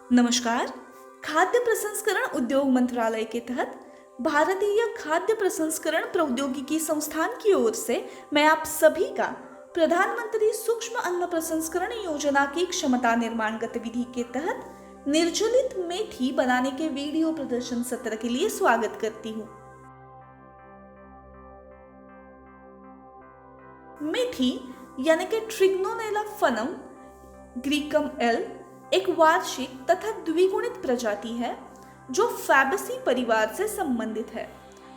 नमस्कार। खाद्य प्रसंस्करण उद्योग मंत्रालय के तहत भारतीय खाद्य प्रसंस्करण प्रौद्योगिकी संस्थान की ओर से मैं आप सभी का प्रधानमंत्री सूक्ष्म अन्न प्रसंस्करण योजना की क्षमता निर्माण गतिविधि के तहत निर्जलित मेथी बनाने के वीडियो प्रदर्शन सत्र के लिए स्वागत करती हूँ। मेथी यानी कि ट्रिग्नोनेला फनम ग्रीकम एल एक वार्षिक तथा द्विगुणित प्रजाति है जो फैबेसी परिवार से संबंधित है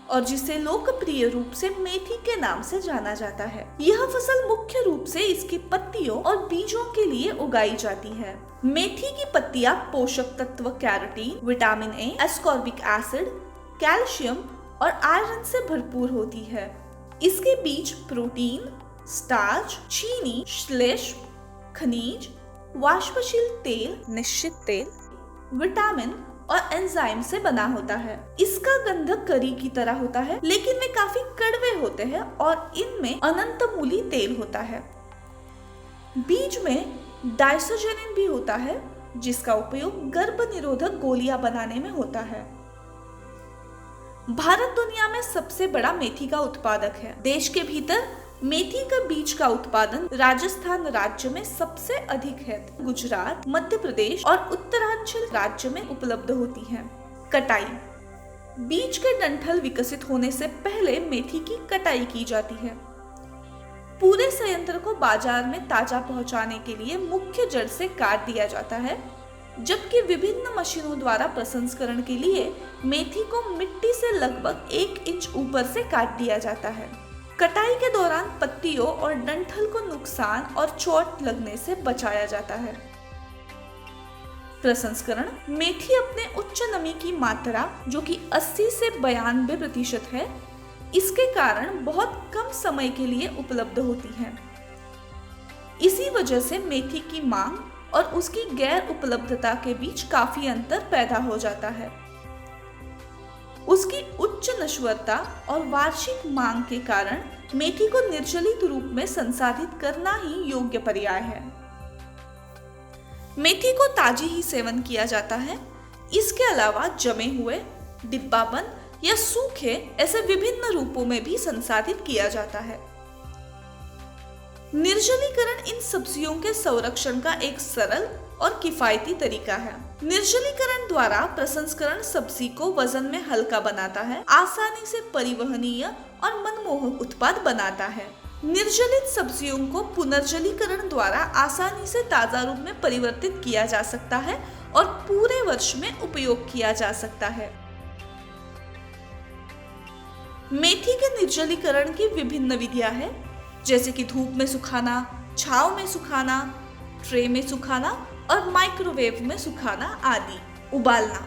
और जिसे लोकप्रिय रूप से मेथी के नाम से जाना जाता है। यह फसल मुख्य रूप से इसकी पत्तियों और बीजों के लिए उगाई जाती है। मेथी की पत्तियां पोषक तत्व carotene, vitamin A, ascorbic acid, calcium और आयरन से भरपूर होती है। इसके बीज प्रोटीन, स्टार्च, चीनी, श्लेष्म, खनिज, वाष्पशील तेल, निश्चित तेल, विटामिन और एंजाइम से बना होता है। इसका गंध करी की तरह होता है, लेकिन वे काफी कड़वे होते हैं और इनमें अनंतमूली तेल होता है। बीज में डाइसोजेनिन भी होता है, जिसका उपयोग गर्भ निरोधक गोलियां बनाने में होता है। भारत दुनिया में सबसे बड़ा मेथी का उत्पादक है। देश के भीतर मेथी का बीज का उत्पादन राजस्थान राज्य में सबसे अधिक है। गुजरात, मध्य प्रदेश और उत्तरांचल राज्य में उपलब्ध होती है। कटाई, बीज के डंठल विकसित होने से पहले मेथी की कटाई की जाती है। पूरे संयंत्र को बाजार में ताजा पहुंचाने के लिए मुख्य जड़ से काट दिया जाता है, जबकि विभिन्न मशीनों द्वारा प्रसंस्करण के लिए मेथी को मिट्टी से लगभग 1 इंच ऊपर से काट दिया जाता है। कटाई के दौरान पत्तियों और डंठल को नुकसान और चोट लगने से बचाया जाता है। प्रसंस्करण, मेथी अपने उच्च नमी की मात्रा जो कि 80 से 92% है, इसके कारण बहुत कम समय के लिए उपलब्ध होती है। इसी वजह से मेथी की मांग और उसकी गैर उपलब्धता के बीच काफी अंतर पैदा हो जाता है। उसकी उच्च नश्वरता और वार्षिक मांग के कारण मेथी को निर्जलित रूप में संसाधित करना ही योग्य पर्याय है। मेथी को ताजी ही सेवन किया जाता है। इसके अलावा जमे हुए, डिब्बाबंद या सूखे ऐसे विभिन्न रूपों में भी संसाधित किया जाता है। निर्जलीकरण इन सब्जियों के संरक्षण का एक सरल और किफायती तरीका है। निर्जलीकरण द्वारा प्रसंस्करण सब्जी को वजन में हल्का बनाता है, आसानी से परिवहनीय और मनमोहक उत्पाद बनाता है। निर्जलित सब्जियों को पुनर्जलीकरण द्वारा आसानी से ताजा रूप में परिवर्तित किया जा सकता है और पूरे वर्ष में उपयोग किया जा सकता है। मेथी के निर्जलीकरण की विभिन्न विधियां हैं, जैसे कि धूप में सुखाना, छांव में सुखाना, ट्रे में सुखाना और माइक्रोवेव में सुखाना आदि। उबालना,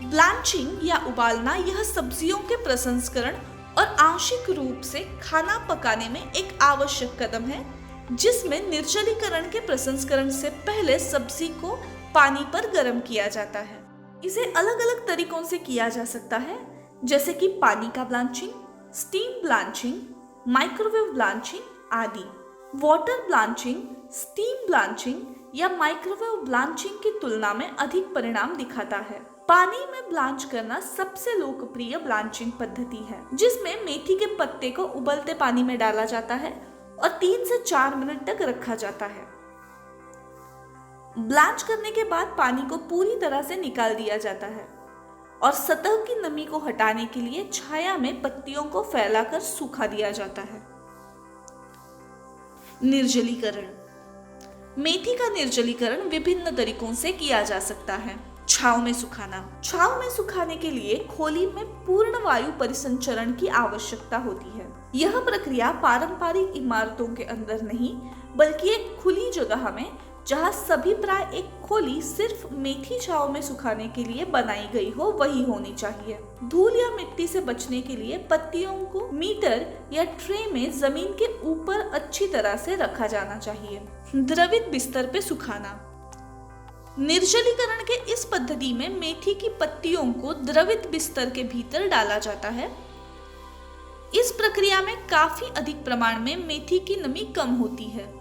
ब्लांचिंग या उबालना यह सब्जियों के प्रसंस्करण और आंशिक रूप से खाना पकाने में एक आवश्यक कदम है, जिसमें निर्जलीकरण के प्रसंस्करण से पहले सब्जी को पानी पर गर्म किया जाता है। इसे अलग अलग तरीकों से किया जा सकता है, जैसे कि पानी का blanching, steam blanching, microwave blanching आदि। वाटर ब्लांचिंग, स्टीम ब्लांचिंग या माइक्रोवेव ब्लांचिंग की तुलना में अधिक परिणाम दिखाता है। पानी में ब्लांच करना सबसे लोकप्रिय ब्लांचिंग पद्धति है, जिसमें मेथी के पत्ते को उबलते पानी में डाला जाता है और 3 से 4 मिनट तक रखा जाता है। ब्लांच करने के बाद पानी को पूरी तरह से निकाल दिया जाता है और सतह की नमी को हटाने के लिए छाया में पत्तियों को फैलाकर सूखा दिया जाता है। निर्जलीकरण, मेथी का निर्जलीकरण विभिन्न तरीकों से किया जा सकता है। छांव में सुखाना, छांव में सुखाने के लिए खोली में पूर्ण वायु परिसंचरण की आवश्यकता होती है। यह प्रक्रिया पारंपरिक इमारतों के अंदर नहीं, बल्कि एक खुली जगह में, जहां सभी प्राय एक खोली सिर्फ मेथी छांव में सुखाने के लिए बनाई गई हो, वही होनी चाहिए। धूल या मिट्टी से बचने के लिए पत्तियों को मीटर या ट्रे में जमीन के ऊपर अच्छी तरह से रखा जाना चाहिए। द्रवित बिस्तर पे सुखाना, निर्जलीकरण के इस पद्धति में मेथी की पत्तियों को द्रवित बिस्तर के भीतर डाला जाता है। इस प्रक्रिया में काफी अधिक प्रमाण में मेथी की नमी कम होती है।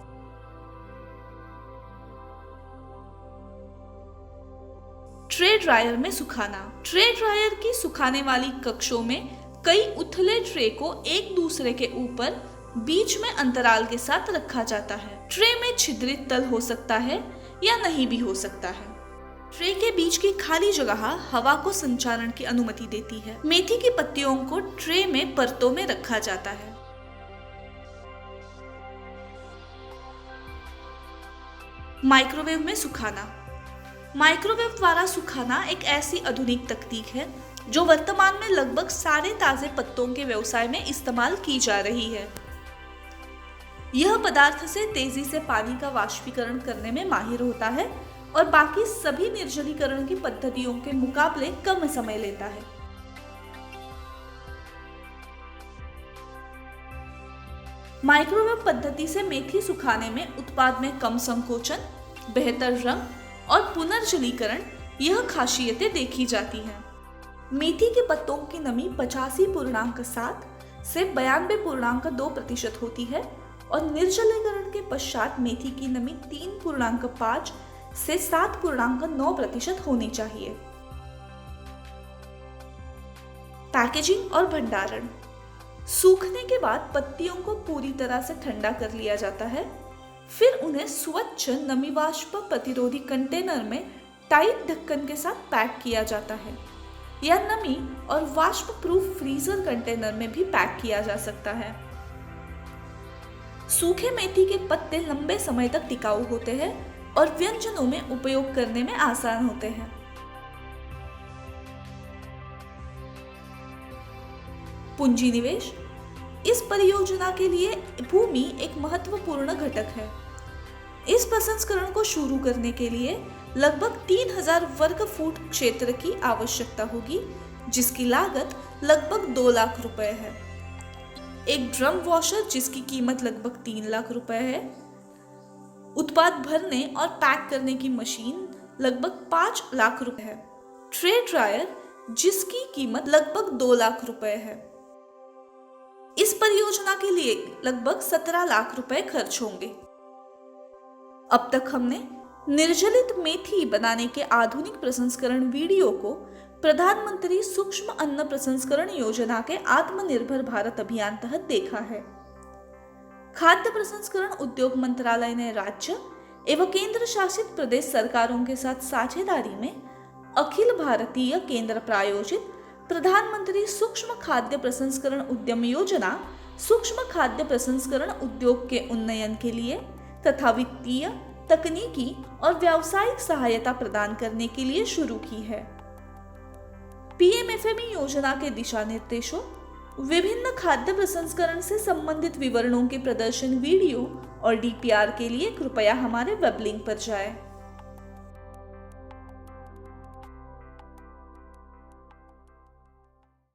ट्रे ड्रायर में सुखाना। ट्रे ड्रायर की सुखाने वाली कक्षों में कई उथले ट्रे को एक दूसरे के ऊपर बीच में अंतराल के साथ रखा जाता है। ट्रे में छिद्रित तल हो सकता है या नहीं भी हो सकता है। ट्रे के बीच की खाली जगह हवा को संचारण की अनुमति देती है। मेथी की पत्तियों को ट्रे में परतों में रखा जाता है। माइक्रोवेव में सुखाना। माइक्रोवेव द्वारा सुखाना एक ऐसी आधुनिक तकनीक है जो वर्तमान में लगभग सारे ताजे पत्तों के व्यवसाय में इस्तेमाल की जा रही है। यह पदार्थ से तेजी से पानी का वाष्पीकरण करने में माहिर होता है और बाकी सभी निर्जलीकरण की पद्धतियों के मुकाबले कम समय लेता है। माइक्रोवेव पद्धति से मेथी सुखाने में उत्पाद में कम संकोचन, बेहतर रंग और पुनर्जलीकरण यह खासियतें देखी जाती हैं। मेथी के पत्तों की नमी 85.7 से 92.2% होती है और निर्जलीकरण के पश्चात मेथी की नमी 3.5 से 7.9% होनी चाहिए। पैकेजिंग और भंडारण। सूखने के बाद पत्तियों को पूरी तरह से ठंडा कर लिया जाता है, फिर उन्हें स्वच्छ नमी वाष्प प्रतिरोधी कंटेनर में टाइट ढक्कन के साथ पैक किया जाता है या नमी और वाष्प प्रूफ फ्रीजर कंटेनर में भी पैक किया जा सकता है। सूखे मेथी के पत्ते लंबे समय तक टिकाऊ होते हैं और व्यंजनों में उपयोग करने में आसान होते हैं। पूंजी निवेश। इस परियोजना के लिए भूमि एक महत्वपूर्ण घटक है। इस प्रसंस्करण को शुरू करने के लिए लगभग 3000 वर्ग फुट क्षेत्र की आवश्यकता होगी, जिसकी लागत लगभग 2 लाख रुपए है। एक ड्रम वॉशर जिसकी कीमत लगभग 3 लाख रुपए है। उत्पाद भरने और पैक करने की मशीन लगभग 5 लाख रुपए है। ट्रे ड्रायर जिसकी कीमत लगभग 2 लाख रुपए है। इस परियोजना के लिए लगभग 17 लाख रुपए खर्च होंगे। अब तक हमने निर्जलित मेथी बनाने के आधुनिक प्रसंस्करण वीडियो को प्रधानमंत्री सूक्ष्म अन्न प्रसंस्करण योजना के आत्मनिर्भर भारत अभियान तहत देखा है। खाद्य प्रसंस्करण उद्योग मंत्रालय ने राज्य एवं केंद्र शासित प्रदेश सरकारों के साथ साझेदारी में अखिल भारतीय केंद्र प्रायोजित प्रधानमंत्री सूक्ष्म खाद्य प्रसंस्करण उद्यम योजना सूक्ष्म खाद्य प्रसंस्करण उद्योग के उन्नयन के लिए तथा वित्तीय, तकनीकी और व्यावसायिक सहायता प्रदान करने के लिए शुरू की है। पीएमएफएमई योजना के दिशा निर्देशों, विभिन्न खाद्य प्रसंस्करण से संबंधित विवरणों के प्रदर्शन वीडियो और डीपीआर के लिए कृपया हमारे वेब लिंक पर जाएं।